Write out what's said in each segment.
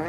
Film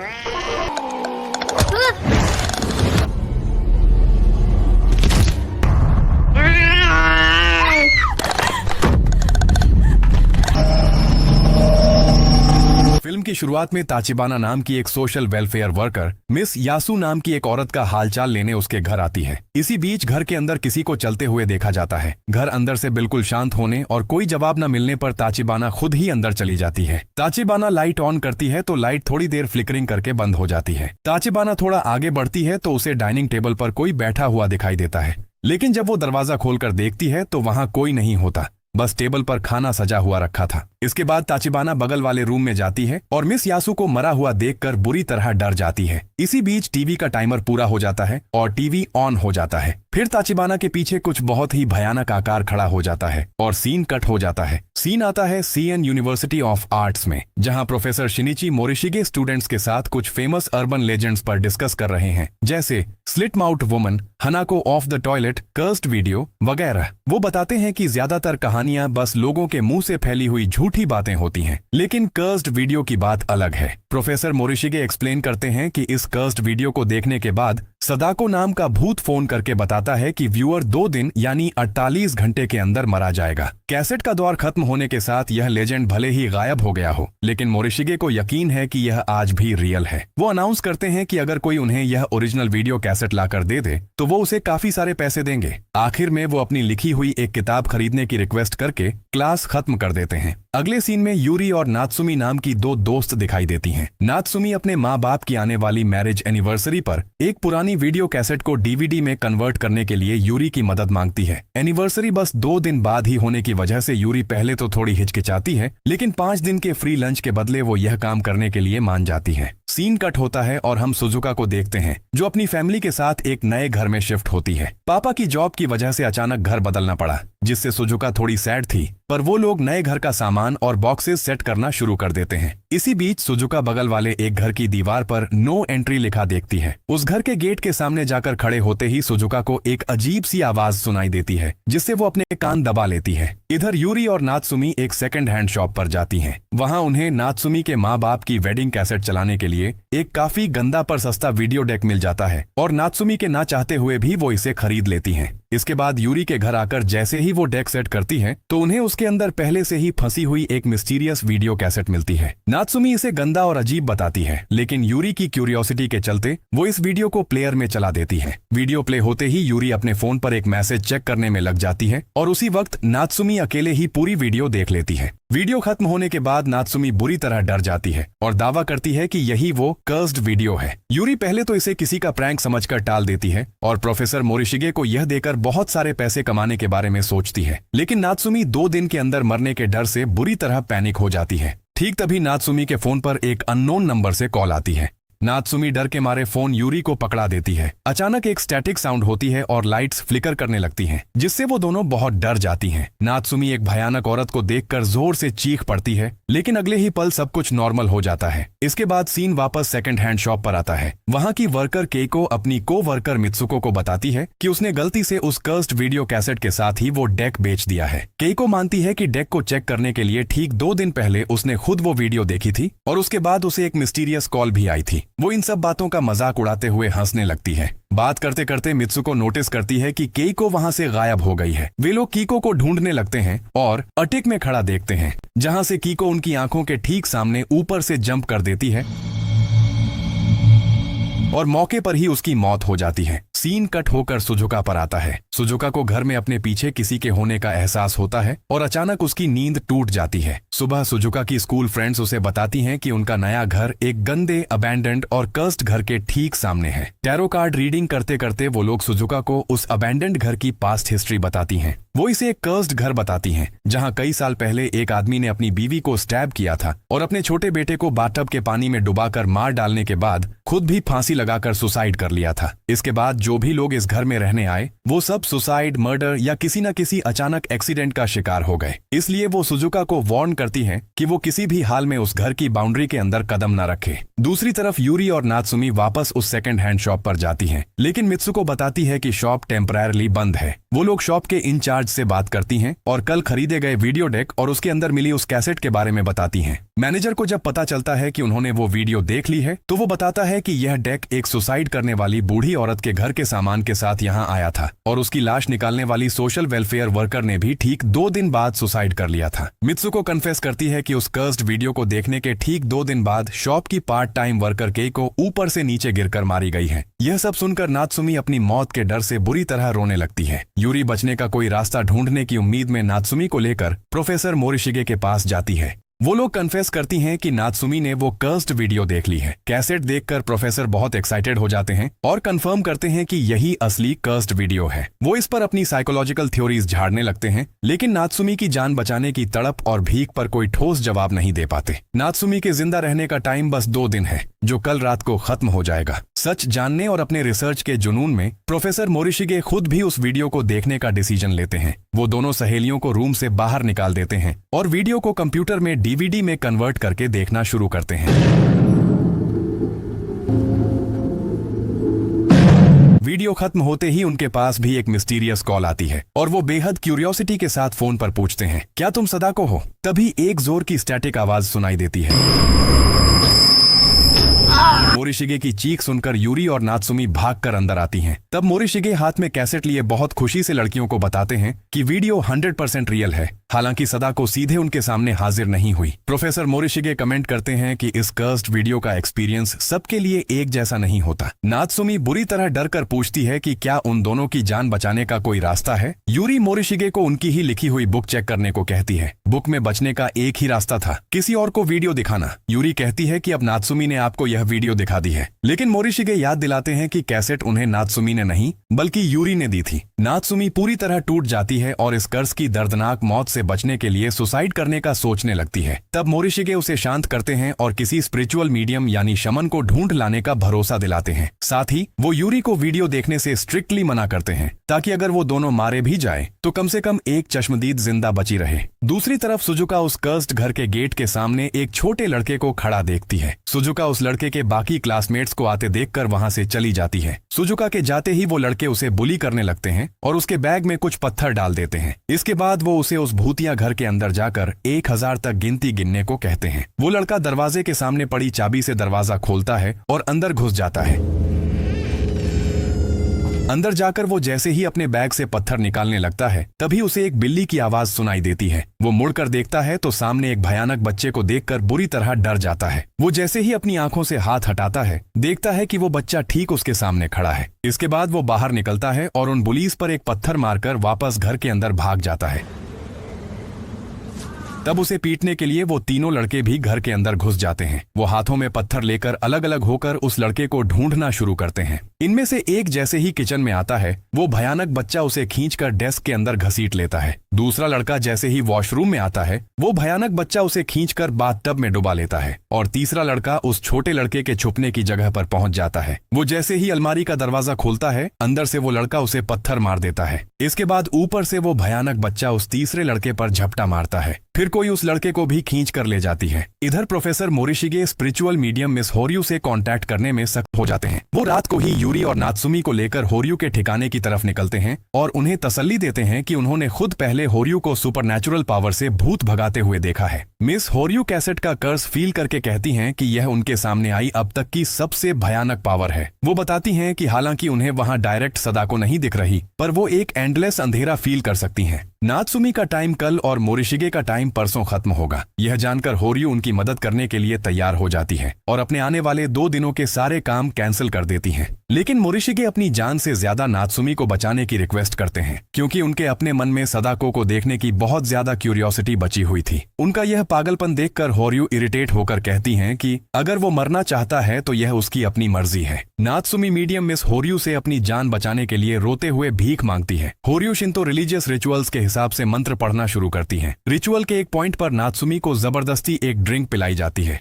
की शुरुआत में ताचिबाना नाम की एक सोशल वेलफेयर वर्कर मिस यासू नाम की एक औरत का हालचाल लेने उसके घर आती है। इसी बीच घर के अंदर किसी को चलते हुए देखा जाता है। घर अंदर से बिल्कुल शांत होने और कोई जवाब न मिलने पर ताचिबाना खुद ही अंदर चली जाती है। ताचिबाना लाइट ऑन करती है तो लाइट थोड़ी देर फ्लिकरिंग करके बंद हो जाती है। ताचिबाना थोड़ा आगे बढ़ती है तो उसे डाइनिंग टेबल पर कोई बैठा हुआ दिखाई देता है, लेकिन जब वो दरवाजा खोलकर देखती है तो वहां कोई नहीं होता, बस टेबल पर खाना सजा हुआ रखा था। इसके बाद ताचिबाना बगल वाले रूम में जाती है और मिस यासू को मरा हुआ देखकर बुरी तरह डर जाती है। इसी बीच टीवी का टाइमर पूरा हो जाता है और टीवी ऑन हो जाता है। फिर ताचिबाना के पीछे कुछ बहुत ही भयानक आकार खड़ा हो जाता है और सीन कट हो जाता है। सीन आता है CN यूनिवर्सिटी ऑफ आर्ट्स में, जहां प्रोफेसर शिनिची मोरिशिगे स्टूडेंट्स के साथ कुछ फेमस अर्बन लेजेंड्स पर डिस्कस कर रहे हैं, जैसे slit mouth woman, Hanako of the toilet, cursed video वगैरह। वो बताते हैं कि ज्यादातर कहानियां बस लोगों के मुंह से फैली हुई झूठी बातें होती हैं, लेकिन कर्स्ड वीडियो की बात अलग है। प्रोफेसर मोरिशिगे एक्सप्लेन करते हैं कि इस कर्स्ड वीडियो को देखने के बाद सदाको नाम का भूत फोन करके बताता है कि व्यूअर 2 दिन यानी 48 घंटे के अंदर मरा जाएगा। कैसेट का दौर खत्म होने के साथ यह लेजेंड भले ही गायब हो गया हो, लेकिन मोरिशिगे को यकीन है कि यह आज भी रियल है। वो अनाउंस करते हैं कि अगर कोई उन्हें यह ओरिजिनल वीडियो कैसेट लाकर दे दे तो वो उसे काफी सारे पैसे देंगे। आखिर में वो अपनी लिखी हुई एक किताब खरीदने की रिक्वेस्ट करके क्लास खत्म कर देते हैं। अगले सीन में यूरी और नात्सुमी नाम की 2 दोस्त दिखाई देती हैं। नात्सुमी अपने माँ बाप की आने वाली मैरिज एनिवर्सरी पर एक पुरानी वीडियो कैसेट को DVD में कन्वर्ट करने के लिए यूरी की मदद मांगती है। एनिवर्सरी बस 2 दिन बाद ही होने की वजह से यूरी पहले तो थोड़ी हिचकिचाती है, लेकिन 5 दिन के फ्री लंच के बदले वो यह काम करने के लिए मान जाती है। सीन कट होता है और हम सुजुका को देखते हैं, जो अपनी फैमिली के साथ एक नए घर में शिफ्ट होती है। पापा की जॉब की वजह से अचानक घर बदलना पड़ा, जिससे सुजुका थोड़ी सैड थी, पर वो लोग नए घर का सामान और बॉक्सेस सेट करना शुरू कर देते हैं। इसी बीच सुजुका बगल वाले एक घर की दीवार पर नो एंट्री लिखा देखती है। उस घर के गेट के सामने जाकर खड़े होते ही सुजुका को एक अजीब सी आवाज सुनाई देती है, जिससे वो अपने कान दबा लेती है। इधर यूरी और नात्सुमी एक सेकंड हैंड शॉप पर जाती हैं। वहां उन्हें नात्सुमी के माँ बाप की वेडिंग कैसेट चलाने के लिए एक काफी गंदा पर सस्ता वीडियो डेक मिल जाता है और नात्सुमी के ना चाहते हुए भी वो इसे खरीद लेती हैं। इसके बाद यूरी के घर आकर जैसे ही वो डेक सेट करती है तो उन्हें उसके अंदर पहले से ही फंसी हुई एक मिस्टीरियस वीडियो कैसेट मिलती है। नात्सुमी इसे गंदा और अजीब बताती है, लेकिन यूरी की क्यूरियोसिटी के चलते वो इस वीडियो को प्लेयर में चला देती है। वीडियो प्ले होते ही यूरी अपने फोन पर एक मैसेज चेक करने में लग जाती है और उसी वक्त नात्सुमी अकेले ही पूरी वीडियो देख लेती है। वीडियो खत्म होने के बाद नात्सुमी बुरी तरह डर जाती है और दावा करती है कि यही वो कर्स्ड वीडियो है। यूरी पहले तो इसे किसी का प्रैंक समझकर टाल देती है और प्रोफेसर मोरिशिगे को यह देकर बहुत सारे पैसे कमाने के बारे में सोचती है, लेकिन नात्सुमी 2 दिन के अंदर मरने के डर से बुरी तरह पैनिक हो जाती है। ठीक तभी नात्सुमी के फोन पर एक अननोन नंबर से कॉल आती है। नात्सुमी डर के मारे फोन यूरी को पकड़ा देती है। अचानक एक स्टैटिक साउंड होती है और लाइट्स फ्लिकर करने लगती हैं, जिससे वो दोनों बहुत डर जाती हैं। नात्सुमी एक भयानक औरत को देखकर जोर से चीख पड़ती है, लेकिन अगले ही पल सब कुछ नॉर्मल हो जाता है। इसके बाद सीन वापस सेकंड हैंड शॉप पर आता है। वहां की वर्कर केको अपनी को वर्कर मित्सुको को बताती है कि उसने गलती से उस कर्स्ड वीडियो कैसेट के साथ ही वो डेक बेच दिया है। केको मानती है कि डेक को चेक करने के लिए ठीक 2 दिन पहले उसने खुद वो वीडियो देखी थी और उसके बाद उसे एक मिस्टीरियस कॉल भी आई थी। वो इन सब बातों का मजाक उड़ाते हुए हंसने लगती है। बात करते करते मित्सुको नोटिस करती है कि केइको वहां से गायब हो गई है। वे लोग कीको को ढूंढने लगते हैं और अटिक में खड़ा देखते हैं, जहां से कीको उनकी आंखों के ठीक सामने ऊपर से जंप कर देती है और मौके पर ही उसकी मौत हो जाती है। सीन कट होकर सुजुका पर आता है। सुजुका को घर में अपने पीछे किसी के होने का एहसास होता है और अचानक उसकी नींद टूट जाती है। सुबह सुजुका की स्कूल फ्रेंड्स उसे बताती हैं कि उनका नया घर एक गंदे, अबैंडन्ड और कर्स्ड घर के ठीक सामने है। टैरो कार्ड रीडिंग करते करते वो लोग सुजुका को उस अबैंडन्ड घर की पास्ट हिस्ट्री बताती हैं। वो इसे एक कर्स्ड घर बताती हैं, जहां कई साल पहले एक आदमी ने अपनी बीवी को स्टैब किया था और अपने छोटे बेटे को बाथटब के पानी में डुबाकर मार डालने के बाद खुद भी फांसी लगाकर सुसाइड कर लिया था। इसके बाद जो भी लोग इस घर में रहने आए वो सब सुसाइड, मर्डर या किसी न किसी अचानक एक्सीडेंट का शिकार हो गए। इसलिए वो सुजुका को वार्न करती हैं कि वो किसी भी हाल में उस घर की बाउंड्री के अंदर कदम न रखे। दूसरी तरफ यूरी और नात्सुमी वापस उस सेकंड हैंड शॉप पर जाती हैं, लेकिन मित्सुको बताती है कि शॉप टेम्परेरली बंद है। वो लोग शॉप के इंचार्ज से बात करती हैं और कल खरीदे गए वीडियो डेक और उसके अंदर मिली उस कैसेट के बारे में बताती हैं। मैनेजर को जब पता चलता है कि उन्होंने वो वीडियो देख ली है तो वो बताता है कि यह डेक एक सुसाइड करने वाली बूढ़ी औरत के घर के सामान के साथ यहाँ आया था और उसकी लाश निकालने वाली सोशल वेलफेयर वर्कर ने भी ठीक 2 दिन बाद सुसाइड कर लिया था। मित्सुको कन्फेस करती है कि उस कर्स्ड वीडियो को देखने के ठीक 2 दिन बाद शॉप की पार्ट टाइम वर्कर केई को ऊपर से नीचे गिरकर मारी गई है। यह सब सुनकर नात्सुमी अपनी मौत के डर से बुरी तरह रोने लगती है। यूरी बचने का कोई रास्ता ढूंढने की उम्मीद में नात्सुमी को लेकर प्रोफेसर मोरिशिगे के पास जाती है। वो लोग कन्फेस करती हैं कि नात्सुमी ने वो कर्स्ड वीडियो देख ली है। कैसेट देखकर प्रोफेसर बहुत एक्साइटेड हो जाते हैं और कंफर्म करते हैं कि यही असली कर्स्ड वीडियो है। वो इस पर अपनी साइकोलॉजिकल थ्योरीज झाड़ने लगते हैं, लेकिन नात्सुमी की जान बचाने की तड़प और भीख पर कोई ठोस जवाब नहीं दे पाते। नात्सुमी के जिंदा रहने का टाइम बस 2 दिन है, जो कल रात को खत्म हो जाएगा। सच जानने और अपने रिसर्च के जुनून में प्रोफेसर मोरिशिगे खुद भी उस वीडियो को देखने का डिसीजन लेते हैं। वो दोनों सहेलियों को रूम से बाहर निकाल देते हैं और वीडियो को कंप्यूटर में डीवीडी में कन्वर्ट करके देखना शुरू करते हैं। वीडियो खत्म होते ही उनके पास भी एक मिस्टीरियस कॉल आती है और वो बेहद क्यूरियोसिटी के साथ फोन पर पूछते हैं, क्या तुम सदाको हो? तभी एक जोर की स्टैटिक आवाज सुनाई देती है। मोरिशिगे की चीख सुनकर यूरी और नात्सुमी भागकर अंदर आती हैं। तब मोरिशिगे हाथ में कैसेट लिए बहुत खुशी से लड़कियों को बताते हैं कि वीडियो 100% रियल है। हालांकि सदाको सीधे उनके सामने हाजिर नहीं हुई। प्रोफेसर मोरिशिगे कमेंट करते हैं कि इस कर्स्ड वीडियो का एक्सपीरियंस सबके लिए एक जैसा नहीं होता। नात्सुमी बुरी तरह डर कर पूछती है कि क्या उन दोनों की जान बचाने का कोई रास्ता है। यूरी मोरिशिगे को उनकी ही लिखी हुई बुक चेक करने को कहती है। बुक में बचने का एक ही रास्ता था, किसी और को वीडियो दिखाना। यूरी कहती है कि अब नात्सुमी ने आपको यह वीडियो दिखा दी है, लेकिन मोरिशिगे याद दिलाते हैं कि कैसेट उन्हें नात्सुमी ने नहीं बल्कि यूरी ने दी थी। नात्सुमी पूरी तरह टूट जाती है और इस कर्ज की दर्दनाक मौत से बचने के लिए सुसाइड करने का सोचने लगती है। तब मोरिशिगे उसे शांत करते हैं और किसी स्पिरिचुअल मीडियम यानी शमन को ढूंढ लाने का भरोसा दिलाते हैं। साथ ही वो यूरी को वीडियो देखने से स्ट्रिक्टली मना करते हैं ताकि अगर वो दोनों मारे भी जाए तो कम से कम एक चश्मदीद जिंदा बची रहे। दूसरी तरफ सुजुका उस कर्स्ड घर के गेट के सामने एक छोटे लड़के को खड़ा देखती है। सुजुका उस लड़के के बाकी क्लासमेट्स को आते देखकर वहां से चली जाती है। सुजुका के जाते ही वो लड़के उसे बुली करने लगते हैं और उसके बैग में कुछ पत्थर डाल देते हैं। इसके बाद वो उसे उस भूतिया घर के अंदर जाकर 1000 तक गिनती गिनने को कहते हैं। वो लड़का दरवाजे के सामने पड़ी चाबी से दरवाजा खोलता है और अंदर घुस जाता है। अंदर जाकर वो जैसे ही अपने बैग से पत्थर निकालने लगता है तभी उसे एक बिल्ली की आवाज सुनाई देती है। वो मुड़कर देखता है तो सामने एक भयानक बच्चे को देखकर बुरी तरह डर जाता है। वो जैसे ही अपनी आंखों से हाथ हटाता है देखता है कि वो बच्चा ठीक उसके सामने खड़ा है। इसके बाद वो बाहर निकलता है और उन बुलीज पर एक पत्थर मारकर वापस घर के अंदर भाग जाता है। तब उसे पीटने के लिए वो तीनों लड़के भी घर के अंदर घुस जाते हैं। वो हाथों में पत्थर लेकर अलग अलग होकर उस लड़के को ढूंढना शुरू करते हैं। इनमें से एक जैसे ही किचन में आता है वो भयानक बच्चा उसे खींचकर डेस्क के अंदर घसीट लेता है। दूसरा लड़का जैसे ही वॉशरूम में आता है वो भयानक बच्चा उसे खींचकर बाथटब में डुबा लेता है और तीसरा लड़का उस छोटे लड़के के छुपने की जगह पर पहुंच जाता है। वो जैसे ही अलमारी का दरवाजा खोलता है अंदर से वो लड़का उसे पत्थर मार देता है। इसके बाद ऊपर से वो भयानक बच्चा उस तीसरे लड़के पर झपटा मारता है। फिर कोई उस लड़के को भी खींच कर ले जाती है। इधर प्रोफेसर मोरिशिगे स्पिरिचुअल मीडियम मिस होर्यू से कांटेक्ट करने में सख्त हो जाते हैं। वो रात को ही यूरी और नात्सुमी को लेकर होर्यू के ठिकाने की तरफ निकलते हैं और उन्हें तसल्ली देते हैं कि उन्होंने खुद पहले होर्यू को सुपरनैचुरल पावर से भूत भगाते हुए देखा है। मिस होर्यू कैसेट का कर्ज फील करके कहती हैं कि यह उनके सामने आई अब तक की सबसे भयानक पावर है। वो बताती हैं कि हालांकि उन्हें वहां डायरेक्ट सदाको नहीं दिख रही पर वो एक एंडलेस अंधेरा फील कर सकती हैं। नात्सुमी का टाइम कल और मोरिशिगे का टाइम परसों खत्म होगा। यह जानकर होर्यू उनकी मदद करने के लिए तैयार हो जाती है और अपने आने वाले 2 दिनों के सारे काम कैंसिल कर देती हैं। लेकिन मोरिशिगे अपनी जान से ज्यादा नात्सुमी को बचाने की रिक्वेस्ट करते हैं क्योंकि उनके अपने मन में सदाको को देखने की बहुत ज्यादा क्यूरियोसिटी बची हुई थी। उनका यह पागलपन देखकर होर्यू इरिटेट होकर कहती हैं कि अगर वो मरना चाहता है तो यह उसकी अपनी मर्जी है। नात्सुमी मीडियम मिस होर्यू से अपनी जान बचाने के लिए रोते हुए भीख मांगती है। होर्यू शिंतो रिलीजियस रिचुअल्स के हिसाब से मंत्र पढ़ना शुरू करती हैं। रिचुअल के एक पॉइंट पर नात्सुमी को जबरदस्ती एक ड्रिंक पिलाई जाती है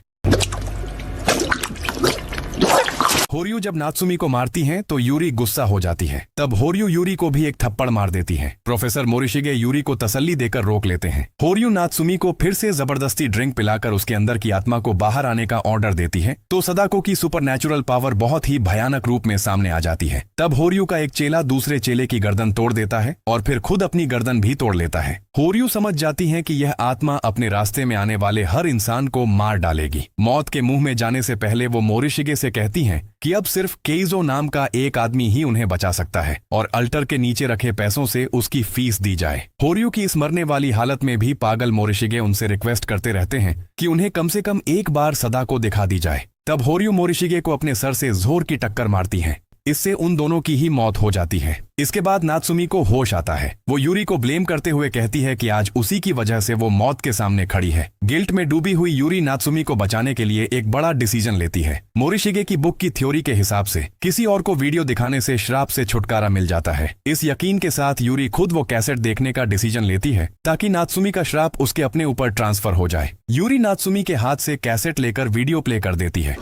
होर्यू जब नात्सुमी को मारती हैं तो यूरी गुस्सा हो जाती है। तब होर्यू यूरी को भी एक थप्पड़ मार देती है। प्रोफेसर मोरिशिगे यूरी को तसल्ली देकर रोक लेते हैं। होर्यू नात्सुमी को फिर से जबरदस्ती ड्रिंक पिलाकर उसके अंदर की आत्मा को बाहर आने का ऑर्डर देती है तो सदाको की सुपरनैचुरल पावर बहुत ही भयानक रूप में सामने आ जाती है। तब होर्यू का एक चेला दूसरे चेले की गर्दन तोड़ देता है और फिर खुद अपनी गर्दन भी तोड़ लेता है। होर्यू समझ जाती है कि यह आत्मा अपने रास्ते में आने वाले हर इंसान को मार डालेगी। मौत के मुंह में जाने से पहले वो मोरिशिगे से कहती हैं कि अब सिर्फ केइजो नाम का एक आदमी ही उन्हें बचा सकता है और अल्टर के नीचे रखे पैसों से उसकी फीस दी जाए। होर्यू की इस मरने वाली हालत में भी पागल मोरिशिगे उनसे रिक्वेस्ट करते रहते हैं कि उन्हें कम से कम एक बार सदाको दिखा दी जाए। तब होर्यू मोरिशिगे को अपने सर से जोर की टक्कर मारती हैं। इससे उन दोनों की ही मौत हो जाती है। इसके बाद नात्सुमी को होश आता है। वो यूरी को ब्लेम करते हुए कहती है कि आज उसी की वजह से वो मौत के सामने खड़ी है। गिल्ट में डूबी हुई यूरी नात्सुमी को बचाने के लिए एक बड़ा डिसीजन लेती है। मोरिशिगे की बुक की थ्योरी के हिसाब से किसी और को वीडियो दिखाने से श्राप से छुटकारा मिल जाता है। इस यकीन के साथ यूरी खुद वो कैसेट देखने का डिसीजन लेती है ताकि नात्सुमी का श्राप उसके अपने ऊपर ट्रांसफर हो जाए। यूरी नात्सुमी के हाथ से कैसेट लेकर वीडियो प्ले कर देती है।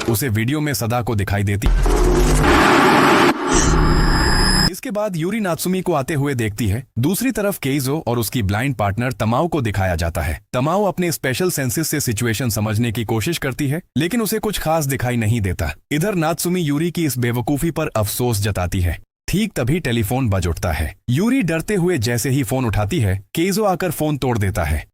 उसे वीडियो में सदाको दिखाई देती। इसके बाद यूरी नात्सुमी को आते हुए देखती है। दूसरी तरफ केइजो और उसकी ब्लाइंड पार्टनर तमाओ को दिखाया जाता है। तमाओ अपने स्पेशल सेंसेस से सिचुएशन समझने की कोशिश करती है लेकिन उसे कुछ खास दिखाई नहीं देता। इधर नात्सुमी यूरी की इस बेवकूफी पर अफसोस जताती है। ठीक तभी टेलीफोन बज उठता है। यूरी डरते हुए जैसे ही फोन उठाती है केइजो आकर फोन तोड़ देता है।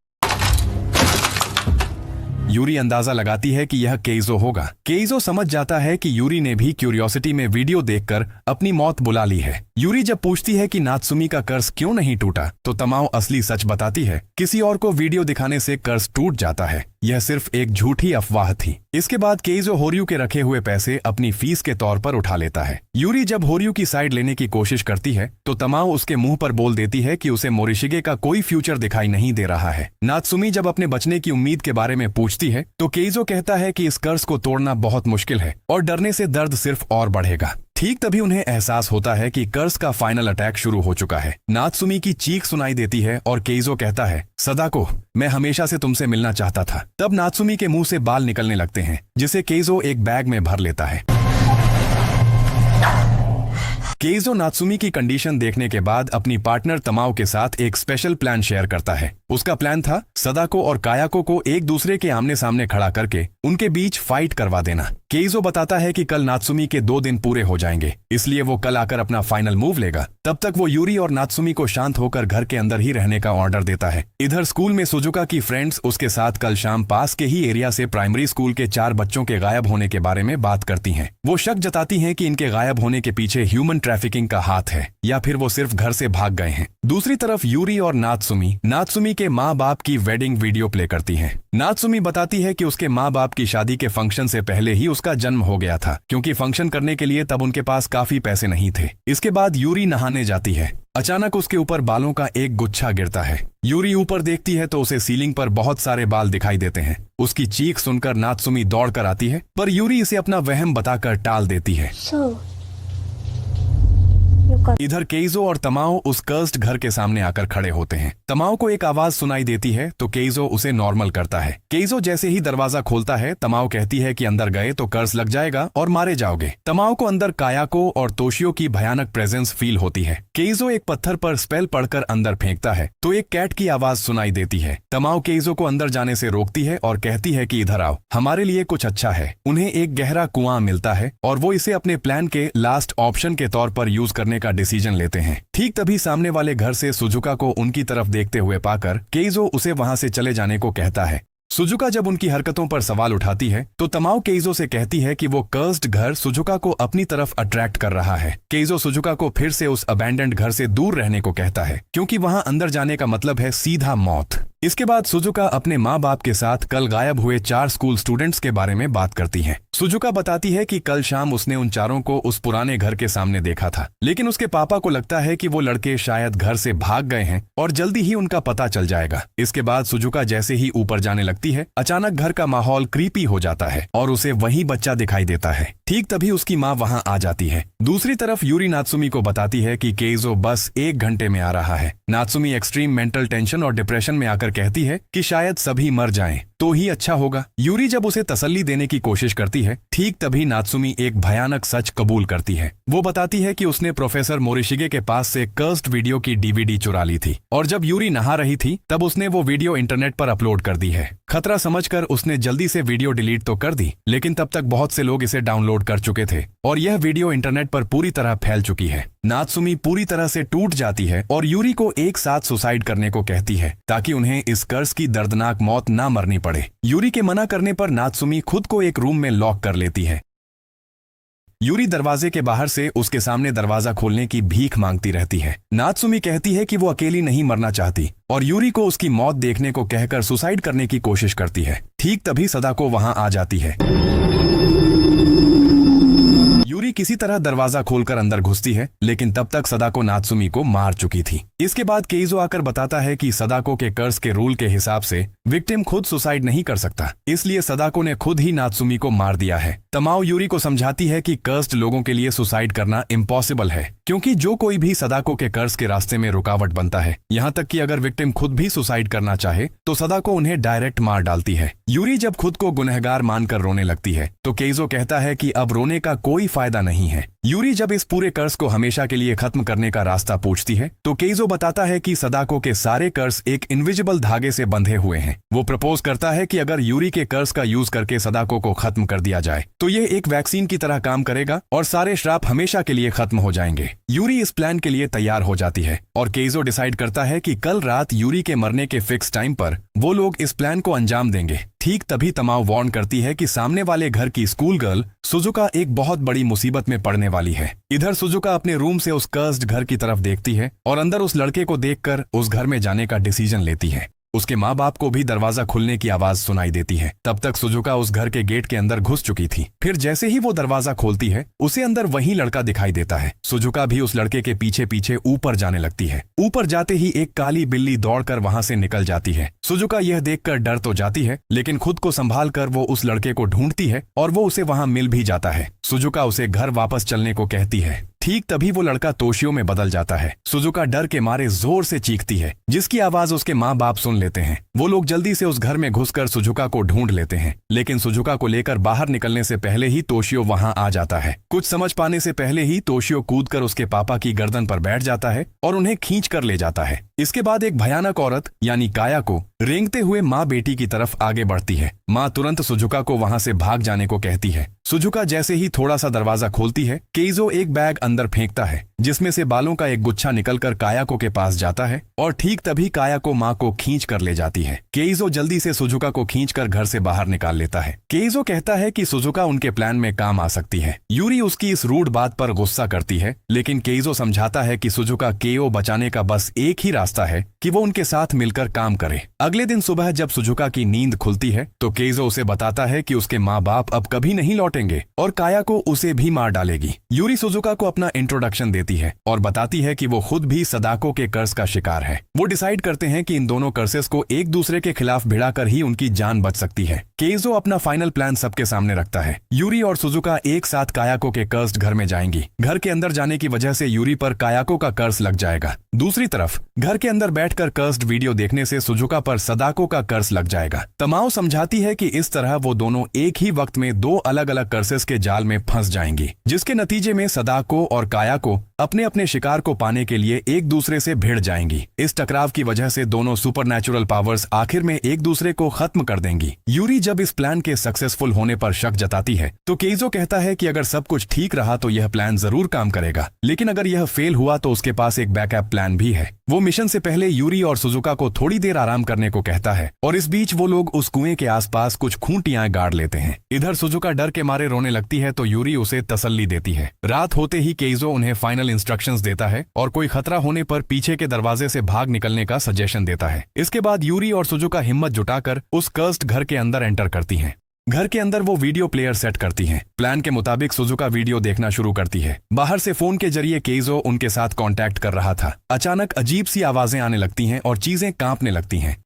यूरी अंदाजा लगाती है कि यह केइजो होगा। केइजो समझ जाता है कि यूरी ने भी क्यूरियोसिटी में वीडियो देखकर अपनी मौत बुला ली है। यूरी जब पूछती है कि नात्सुमी का कर्ज क्यों नहीं टूटा तो तमाओ असली सच बताती है। किसी और को वीडियो दिखाने से कर्ज टूट जाता है। यह सिर्फ एक झूठी अफवाह थी। इसके बाद केइजो होर्यू के रखे हुए पैसे अपनी फीस के तौर पर उठा लेता है। यूरी जब होर्यू की साइड लेने की कोशिश करती है तो तमाओ उसके मुंह पर बोल देती है कि उसे मोरिशिगे का कोई फ्यूचर दिखाई नहीं दे रहा है। नात्सुमी जब अपने बचने की उम्मीद के बारे में पूछती है तो केइजो कहता है कि इस कर्ज को तोड़ना बहुत मुश्किल है और डरने से दर्द सिर्फ और बढ़ेगा। ठीक तभी उन्हें एहसास होता है कि कर्ज का फाइनल अटैक शुरू हो चुका है। नात्सुमी की चीख सुनाई देती है और केइजो कहता है, सदाको, मैं हमेशा से तुमसे मिलना चाहता था। तब नात्सुमी के मुंह से बाल निकलने लगते हैं जिसे केइजो एक बैग में भर लेता है। केइजो नात्सुमी की कंडीशन देखने के बाद अपनी पार्टनर तमाओ के साथ एक स्पेशल प्लान शेयर करता है। उसका प्लान था सदाको और कायाको को एक दूसरे के आमने सामने खड़ा करके उनके बीच फाइट करवा देना। केइजो बताता है कि कल नात्सुमी के 2 दिन पूरे हो जाएंगे, इसलिए वो कल आकर अपना फाइनल मूव लेगा। तब तक वो यूरी और नात्सुमी को शांत होकर घर के अंदर ही रहने का ऑर्डर देता है। इधर स्कूल में सुजुका की फ्रेंड्स उसके साथ कल शाम पास के ही एरिया से प्राइमरी स्कूल के 4 बच्चों के गायब होने के बारे में बात करती हैं। वो शक जताती हैं कि इनके गायब होने के पीछे ह्यूमन ट्रैफिकिंग का हाथ है या फिर वो सिर्फ घर से भाग गए हैं। दूसरी तरफ यूरी और नात्सुमी के माँ बाप की वेडिंग वीडियो प्ले करती हैं। नात्सुमी बताती है कि उसके माँ बाप की शादी के फंक्शन से पहले ही उसका जन्म हो गया था क्योंकि फंक्शन करने के लिए तब उनके पास काफी पैसे नहीं थे। इसके बाद यूरी नहाने जाती है। अचानक उसके ऊपर बालों का एक गुच्छा गिरता है। यूरी ऊपर देखती है तो उसे सीलिंग पर बहुत सारे बाल दिखाई देते हैं। उसकी चीख सुनकर नात्सुमी दौड़ कर आती है पर यूरी इसे अपना वहम बताकर टाल देती है। इधर केइजो और तमाओ उस कर्स्ड घर के सामने आकर खड़े होते हैं। तमाओ को एक आवाज सुनाई देती है तो केइजो उसे नॉर्मल करता है। केइजो जैसे ही दरवाजा खोलता है तमाओ कहती है कि अंदर गए तो कर्ज लग जाएगा और मारे जाओगे। तमाओ को अंदर कायाको और तोशियो की भयानक प्रेजेंस फील होती है। केइजो एक पत्थर पर स्पेल पढ़कर अंदर फेंकता है तो एक कैट की आवाज सुनाई देती है। तमाओ केइजो को अंदर जाने से रोकती है और कहती है कि इधर आओ, हमारे लिए कुछ अच्छा है। उन्हें एक गहरा कुआं मिलता है और वो इसे अपने प्लान के लास्ट ऑप्शन के तौर पर यूज करने का डिसीजन लेते हैं। ठीक तभी सामने वाले घर से सुजुका को उनकी तरफ देखते हुए पाकर केइजो उसे वहां से चले जाने को कहता है। सुजुका जब उनकी हरकतों पर सवाल उठाती है तो तमाओ केइजो से कहती है कि वो कर्स्ड घर सुजुका को अपनी तरफ अट्रैक्ट कर रहा है। केइजो सुजुका को फिर से उस अबैंडन्ड घर से दूर रहने को कहता है क्योंकि वहां अंदर जाने का मतलब है सीधा मौत। इसके बाद सुजुका अपने माँ बाप के साथ कल गायब हुए 4 स्कूल स्टूडेंट्स के बारे में बात करती है। सुजुका बताती है कि कल शाम उसने उन चारों को उस पुराने घर के सामने देखा था, लेकिन उसके पापा को लगता है कि वो लड़के शायद घर से भाग गए हैं और जल्दी ही उनका पता चल जाएगा। इसके बाद सुजुका जैसे ही ऊपर जाने लगती है अचानक घर का माहौल क्रीपी हो जाता है और उसे वही बच्चा दिखाई देता है। ठीक तभी उसकी माँ वहाँ आ जाती है। दूसरी तरफ यूरी नात्सुमी को बताती है कि केइजो बस 1 घंटे में आ रहा है। नात्सुमी एक्सट्रीम मेंटल टेंशन और डिप्रेशन में आकर मुस्कुराकर कहती है कि शायद सभी मर जाएं तो ही अच्छा होगा। यूरी जब उसे तसल्ली देने की कोशिश करती है, ठीक तभी नात्सुमी एक भयानक सच कबूल करती है। वो बताती है कि उसने प्रोफेसर मोरिशिगे के पास से कर्स्ड वीडियो की डीवीडी चुरा ली थी और जब यूरी नहा रही थी तब उसने वो वीडियो इंटरनेट पर अपलोड कर दी है। खतरा समझकर उसने जल्दी से वीडियो डिलीट तो कर दी, लेकिन तब तक बहुत से लोग इसे डाउनलोड कर चुके थे और यह वीडियो इंटरनेट पर पूरी तरह फैल चुकी है। नात्सुमी पूरी तरह से टूट जाती है और यूरी को एक साथ सुसाइड करने को कहती है ताकि उन्हें इस कर्ज की दर्दनाक मौत ना मरनी पड़े। यूरी के मना करने पर नात्सुमी खुद को एक रूम में लॉक कर लेती है। यूरी दरवाजे के बाहर से उसके सामने दरवाजा खोलने की भीख मांगती रहती है। नात्सुमी कहती है कि वो अकेली नहीं मरना चाहती और यूरी को उसकी मौत देखने को कहकर सुसाइड करने की कोशिश करती है। ठीक तभी सदाको वहां आ जाती है। यूरी किसी तरह दरवाजा खोलकर अंदर घुसती है, लेकिन तब तक सदाको नात्सुमी को मार चुकी थी। इसके बाद केइजो आकर बताता है कि सदाको के कर्ज के रूल के हिसाब से विक्टिम खुद सुसाइड नहीं कर सकता, इसलिए सदाको ने खुद ही नात्सुमी को मार दिया है। तमाओ यूरी को समझाती है कि कर्स्ड लोगों के लिए सुसाइड करना इम्पॉसिबल है, क्योंकि जो कोई भी सदाको के कर्ज के रास्ते में रुकावट बनता है। यहाँ तक कि अगर विक्टिम खुद भी सुसाइड करना चाहे तो सदाको उन्हें डायरेक्ट मार डालती है। यूरी जब खुद को गुनहगार मानकर रोने लगती है तो केइजो कहता है कि अब रोने का कोई फायदा नहीं है। यूरी जब इस पूरे कर्ज को हमेशा के लिए खत्म करने का रास्ता पूछती है तो केइजो बताता है कि सदाको के सारे कर्ज एक इनविजिबल धागे से बंधे हुए हैं। वो प्रपोज करता है कि अगर यूरी के कर्ज का यूज करके सदाको को खत्म कर दिया जाए तो ये एक वैक्सीन की तरह काम करेगा और सारे श्राप हमेशा के लिए खत्म हो जाएंगे। यूरी इस प्लान के लिए तैयार हो जाती है और केइजो डिसाइड करता है कि कल रात यूरी के मरने के फिक्स टाइम पर वो लोग इस प्लान को अंजाम देंगे। ठीक तभी तमाओ वार्न करती है कि सामने वाले घर की स्कूल गर्ल सुजुका एक बहुत बड़ी मुसीबत में पड़ने वाली है। इधर सुजुका अपने रूम से उस कर्स्ड घर की तरफ देखती है और अंदर उस लड़के को देखकर उस घर में जाने का डिसीजन लेती है। उसके माँ बाप को भी दरवाजा खुलने की आवाज सुनाई देती है। तब तक सुजुका उस घर के गेट के अंदर घुस चुकी थी। फिर जैसे ही वो दरवाजा खोलती है उसे अंदर वही लड़का दिखाई देता है। सुजुका भी उस लड़के के पीछे पीछे ऊपर जाने लगती है। ऊपर जाते ही एक काली बिल्ली दौड़कर वहां से निकल जाती है। सुजुका यह देखकर डर तो जाती है, लेकिन खुद को संभाल कर वो उस लड़के को ढूंढती है और वो उसे वहां मिल भी जाता है। सुजुका उसे घर वापस चलने को कहती है। ठीक तभी वो लड़का तोशियो में बदल जाता है। सुजुका डर के मारे जोर से चीखती है, जिसकी आवाज उसके माँ बाप सुन लेते हैं। वो लोग जल्दी से उस घर में घुसकर सुजुका को ढूंढ लेते हैं, लेकिन सुजुका को लेकर बाहर निकलने से पहले ही तोशियो वहां आ जाता है। कुछ समझ पाने से पहले ही तोशियो कूदकर उसके पापा की गर्दन पर बैठ जाता है और उन्हें खींच कर ले जाता है। इसके बाद एक भयानक औरत यानी काया को रेंगते हुए माँ बेटी की तरफ आगे बढ़ती है। माँ तुरंत सुजुका को वहां से भाग जाने को कहती है। सुजुका जैसे ही थोड़ा सा दरवाजा खोलती है, केइजो एक बैग अंदर फेंकता है जिसमें से बालों का एक गुच्छा निकलकर कायाको के पास जाता है और ठीक तभी कायाको माँ को खींच कर ले जाती है। केइजो जल्दी से सुजुका को खींचकर घर से बाहर निकाल लेता है। केइजो कहता है कि सुजुका उनके प्लान में काम आ सकती है। यूरी उसकी इस रूड बात पर गुस्सा करती है, लेकिन केइजो समझाता है कि सुजुका केओ बचाने का बस एक ही रास्ता है कि वो उनके साथ मिलकर काम करे। अगले दिन सुबह जब सुजुका की नींद खुलती है तो केइजो उसे बताता है कि उसके माँ बाप अब कभी नहीं लौटेंगे और कायाको उसे भी मार डालेगी। यूरी सुजुका को अपना इंट्रोडक्शन देती है और बताती है कि वो खुद भी सदाको के कर्ज का शिकार है। वो डिसाइड करते हैं कि इन दोनों कर्सेस को एक दूसरे के खिलाफ भिड़ाकर ही उनकी जान बच सकती है। केइजो अपना फाइनल प्लान सबके सामने रखता है। यूरी और सुजुका एक साथ कायाको के कर्स्ड घर में जाएंगी। घर के अंदर जाने की वजह से यूरी पर कायाको का कर्ज लग जाएगा। दूसरी तरफ घर के अंदर बैठकर कर्स्ड वीडियो देखने से सुजुका पर सदाको का कर्ज लग जाएगा। तमाओ समझाती है कि इस तरह वो दोनों एक ही वक्त में दो अलग अलग कर्सेस के जाल में फंस जाएंगी, जिसके नतीजे में सदाको और कायाको अपने अपने शिकार को पाने के लिए एक दूसरे से भिड़ जाएंगी। इस टकराव की वजह से दोनों सुपरनैचुरल पावर्स आखिर में एक दूसरे को खत्म कर देंगी। यूरी जब इस प्लान के सक्सेसफुल होने पर शक जताती है तो केइजो कहता है कि अगर सब कुछ ठीक रहा तो यह प्लान जरूर काम करेगा, लेकिन अगर यह फेल हुआ तो उसके पास एक बैकअप प्लान भी है। वो मिशन से पहले यूरी और सुजुका को थोड़ी देर आराम करने को कहता है और इस बीच वो लोग उस कुएं के आसपास कुछ खूंटियां गाड़ लेते हैं। इधर सुजुका डर के मारे रोने लगती है तो यूरी उसे तसल्ली देती है। रात होते ही केइजो उन्हें फाइनल इंस्ट्रक्शंस देता है और कोई खतरा होने पर पीछे के दरवाजे से भाग निकलने का सजेशन देता है। इसके बाद यूरी और सुजुका हिम्मत जुटाकर उस कर्स्ड घर के अंदर एंटर करती हैं। घर के अंदर वो वीडियो प्लेयर सेट करती हैं। प्लान के मुताबिक सुजुका वीडियो देखना शुरू करती है। बाहर से फोन के जरिए केइजो उनके साथ कांटेक्ट कर रहा था। अचानक अजीब सी आवाजें आने लगती हैं और चीजें कांपने लगती हैं।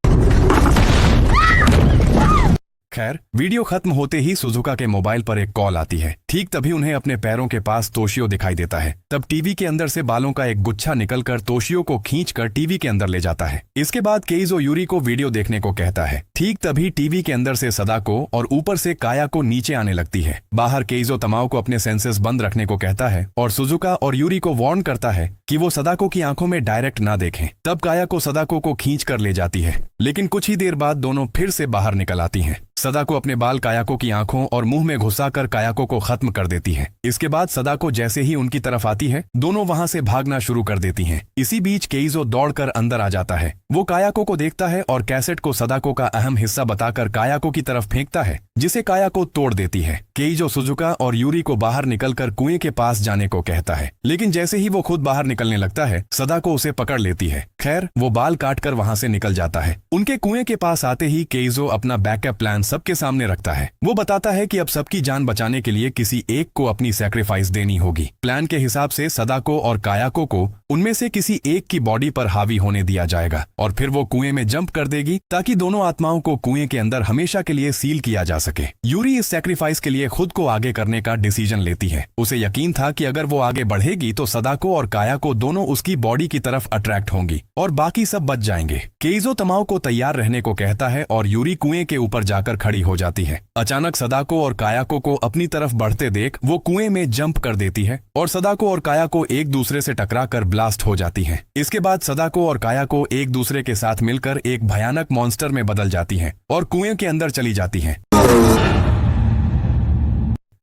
खैर, वीडियो खत्म होते ही सुजुका के मोबाइल पर एक कॉल आती है। ठीक तभी उन्हें अपने पैरों के पास तोशियो दिखाई देता है। तब टीवी के अंदर से बालों का एक गुच्छा निकलकर तोशियो को खींचकर टीवी के अंदर ले जाता है। इसके बाद केइजो यूरी को वीडियो देखने को कहता है। ठीक तभी टीवी के अंदर से सदाको और ऊपर से काया को नीचे आने लगती है। बाहर केइजो तमाओ को अपने सेंसेस बंद रखने को कहता है और सुजुका और यूरी को वार्न करता है कि वो सदाको की आंखों में डायरेक्ट ना देखें। तब काया को सदाको को खींच कर ले जाती है, लेकिन कुछ ही देर बाद दोनों फिर से बाहर निकल आती हैं। सदाको अपने बाल कायाको की आंखों और मुंह में घुसाकर कायाको को खत्म कर देती है। इसके बाद सदाको जैसे ही उनकी तरफ आती है, दोनों वहां से भागना शुरू कर देती हैं। इसी बीच केइजो दौड़कर अंदर आ जाता है। वो कायाको को देखता है और कैसेट को सदाको का अहम हिस्सा बताकर कायाको की तरफ फेंकता है, जिसे कायाको तोड़ देती है। केइजो सुजुका और यूरी को बाहर निकलकर कुएं के पास जाने को कहता है, लेकिन जैसे ही वो खुद बाहर निकलने लगता है, सदाको उसे पकड़ लेती है। खैर, वो बाल काटकर वहां से निकल जाता है। उनके कुएं के पास आते ही केइजो अपना बैकअप प्लान सबके सामने रखता है। वो बताता है कि अब सबकी जान बचाने के लिए किसी एक को अपनी सैक्रिफाइस देनी होगी। प्लान के हिसाब से सदाको और कायाको को उनमें से किसी एक की बॉडी पर हावी होने दिया जाएगा और फिर वो कुएं में जंप कर देगी ताकि दोनों आत्माओं को कुएं के अंदर हमेशा के लिए सील किया जा सके। यूरी इस सैक्रिफाइस के लिए खुद को आगे करने का डिसीजन लेती है। उसे यकीन था कि अगर वो आगे बढ़ेगी तो सदाको और कायाको दोनों उसकी बॉडी की तरफ अट्रैक्ट होंगी और बाकी सब बच जाएंगे। केइजो तमाओ को तैयार रहने को कहता है और यूरी कुएं के ऊपर जाकर खड़ी हो जाती है। अचानक सदाको और कायाको को अपनी तरफ बढ़ते देख वो कुएं में जंप कर देती है और सदाको और कायाको एक दूसरे से टकराकर ब्लास्ट हो जाती हैं। इसके बाद सदाको और कायाको एक दूसरे के साथ मिलकर एक भयानक मॉन्स्टर में बदल जाती हैं और कुएं के अंदर चली जाती हैं।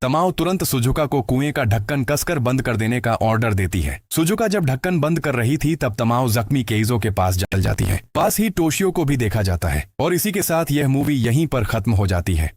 तमाओ तुरंत सुजुका को कुएं का ढक्कन कसकर बंद कर देने का ऑर्डर देती है। सुजुका जब ढक्कन बंद कर रही थी तब तमाओ जख्मी केइजो के पास चल जाती है। पास ही टोशियो को भी देखा जाता है और इसी के साथ यह मूवी यहीं पर खत्म हो जाती है।